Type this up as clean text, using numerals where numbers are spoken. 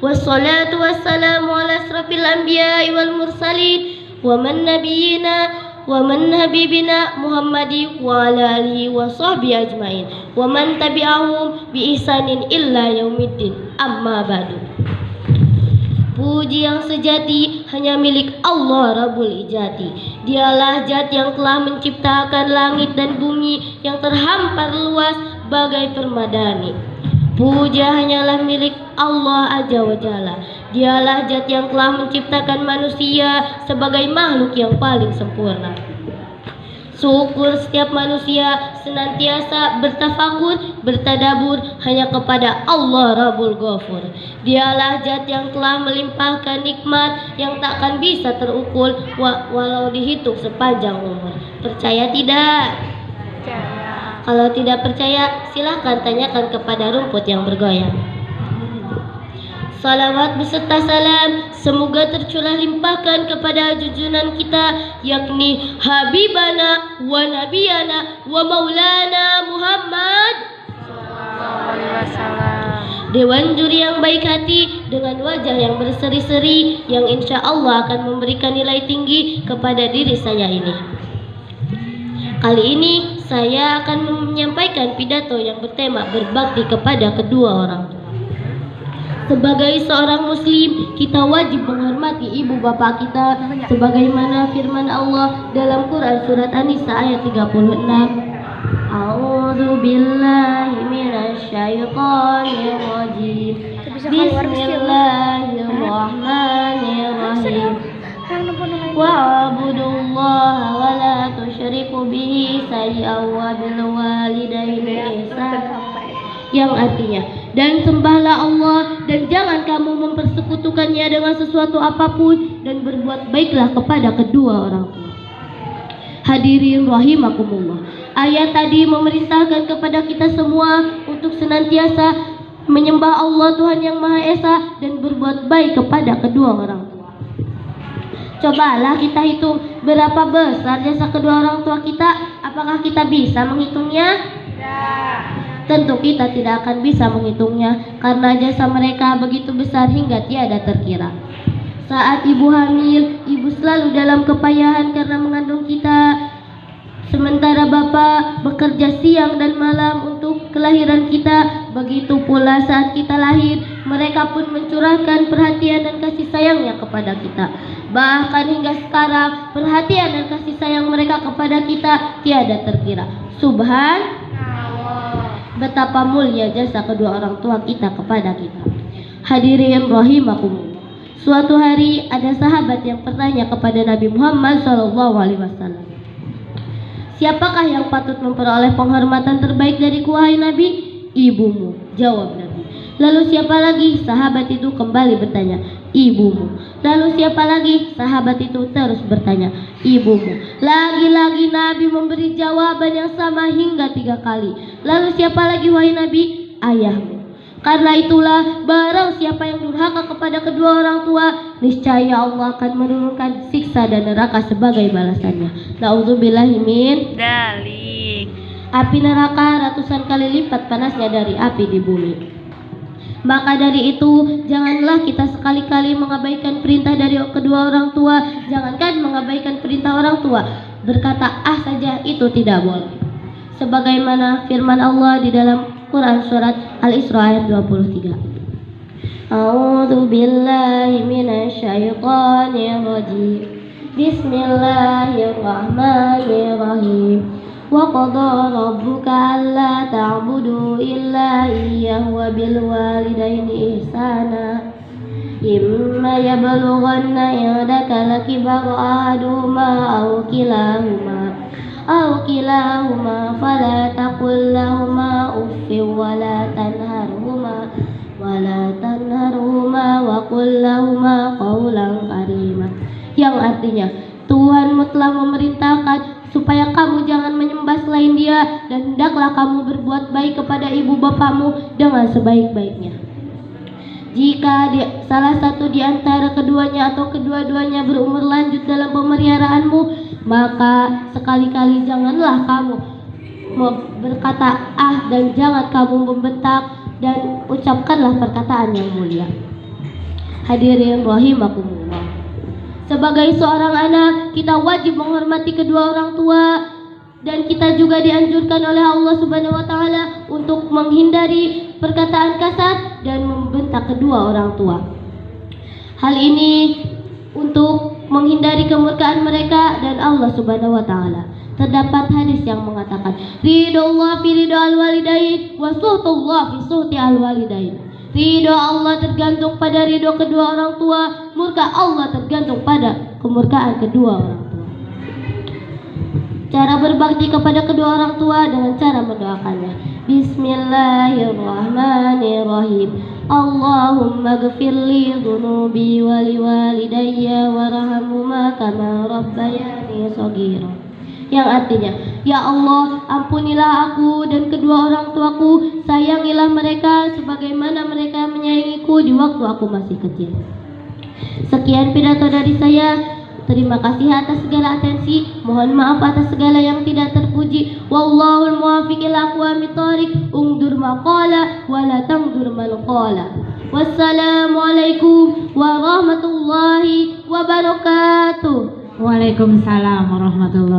wassalatu wassalamu ala asrafil anbiya'i wal mursalin wa man habibina Muhammadi wa ala alihi wa sahbihi ajmain wa man tabi'ahum bi ihsanin illa yaumiddin. Amma ba'du. Puji yang sejati hanya milik Allah Rabbul Ijati. Dialah Zat yang telah menciptakan langit dan bumi yang terhampar luas bagai permadani. Puja hanyalah milik Allah Azza wa Jalla. Dialah Zat yang telah menciptakan manusia sebagai makhluk yang paling sempurna. Syukur setiap manusia senantiasa bertafakur, bertadabur hanya kepada Allah Rabbul Ghafur. Dialah Zat yang telah melimpahkan nikmat yang takkan bisa terukur walau dihitung sepanjang umur. Percaya tidak? Percaya. Kalau tidak percaya, silahkan tanyakan kepada rumput yang bergoyang. Salawat beserta salam semoga tercurah limpahkan kepada junjungan kita, yakni Habibana wa Nabiyana wa Maulana Muhammad Dewan juri yang baik hati dengan wajah yang berseri-seri yang insya Allah akan memberikan nilai tinggi kepada diri saya ini. Kali ini saya akan menyampaikan pidato yang bertema berbakti kepada kedua orang tua. Sebagai seorang muslim, kita wajib menghormati ibu bapak kita sebagaimana firman Allah dalam Quran surat An-Nisa ayat 36. A'udzu billahi minasy syaithanir rajim. Bismillahirrahmanirrahim. Wa'budullaha wa la tusyriku bihi syai'an wa bil walidaini ihsana. Yang artinya, dan sembahlah Allah dan jangan kamu mempersekutukannya dengan sesuatu apapun dan berbuat baiklah kepada kedua orang tua. Hadirin rahimakumullah. Ayat tadi memerintahkan kepada kita semua untuk senantiasa menyembah Allah Tuhan yang Maha Esa dan berbuat baik kepada kedua orang tua. Cobalah kita hitung berapa besar jasa kedua orang tua kita. Apakah kita bisa menghitungnya? Tentu kita tidak akan bisa menghitungnya karena jasa mereka begitu besar hingga tiada terkira. Saat ibu hamil, ibu selalu dalam kepayahan karena mengandung kita. Sementara bapak bekerja siang dan malam untuk kelahiran kita. Begitu pula saat kita lahir, mereka pun mencurahkan perhatian dan kasih sayangnya kepada kita. Bahkan hingga sekarang, perhatian dan kasih sayang mereka kepada kita tiada terkira. Betapa mulia jasa kedua orang tua kita kepada kita. Hadirin rahimakumullah. Suatu hari ada sahabat yang bertanya kepada Nabi Muhammad SAW, siapakah yang patut memperoleh penghormatan terbaik dariku wahai Nabi? Ibumu, jawab Nabi. Lalu siapa lagi? Sahabat itu kembali bertanya. Ibumu. Lalu siapa lagi? Sahabat itu terus bertanya. Ibumu. Lagi-lagi Nabi memberi jawaban yang sama hingga 3 kali. Lalu siapa lagi wahai Nabi? Ayahmu. Karena itulah barang siapa yang durhaka kepada kedua orang tua, niscaya Allah akan menurunkan siksa dan neraka sebagai balasannya. Na'udzubillahi min dzalik. Api neraka ratusan kali lipat panasnya dari api di bumi. Maka dari itu, janganlah kita sekali-kali mengabaikan perintah dari kedua orang tua. Jangankan mengabaikan perintah orang tua, berkata ah saja itu tidak boleh. Sebagaimana firman Allah di dalam Quran surat Al-Isra ayat 23. A'udzu billahi minasy syaithanir rajim. Bismillahirrahmanirrahim. Wa qada rabbuka alla ta'budu illa iyyahu wa bil walidaini ihsana. Imma yablughanna 'indaka al-kibara ahaduhuma aw kilahuma fala taqul lahumā uffin wa la tanharhumā wa qul lahumā qawlan karīmā. Yang artinya, Tuhanmu telah memerintahkan supaya kamu jangan menyembah selain Dia dan hendaklah kamu berbuat baik kepada ibu bapakmu dengan sebaik-baiknya. Jika salah satu di antara keduanya atau kedua-duanya berumur lanjut dalam pemeliharaanmu, maka sekali-kali janganlah kamu berkata ah dan jangan kamu membentak dan ucapkanlah perkataan yang mulia. Hadirin rahimakumullah. Sebagai seorang anak, kita wajib menghormati kedua orang tua, dan kita juga dianjurkan oleh Allah Subhanahu wa taala untuk menghindari perkataan kasar dan membentak kedua orang tua. Hal ini untuk menghindari kemurkaan mereka dan Allah Subhanahu wa taala. Terdapat hadis yang mengatakan, ridho fi ridho al-walidain wa suhtullah fi suhti al-walidain. Ridho Allah tergantung pada ridho kedua orang tua, murka Allah tergantung pada kemurkaan kedua orang tua. Cara berbakti kepada kedua orang tua dengan cara mendoakannya. Bismillahirrahmanirrahim. Allahumma ghfirli dhunubi wa liwalidayya warhamhuma kama rabbayani shaghira. Yang artinya, ya Allah, ampunilah aku dan kedua orang tuaku, sayangilah mereka sebagaimana mereka menyayangiku di waktu aku masih kecil. Sekian pidato dari saya. Terima kasih atas segala atensi. Mohon maaf atas segala yang tidak terpuji. Wallahul muwaffiq ila aqwamit thoriq. Ungdur maqala wa la tangdur man qala. Wassalamualaikum warahmatullahi wabarakatuh. Waalaikumsalam warahmatullahi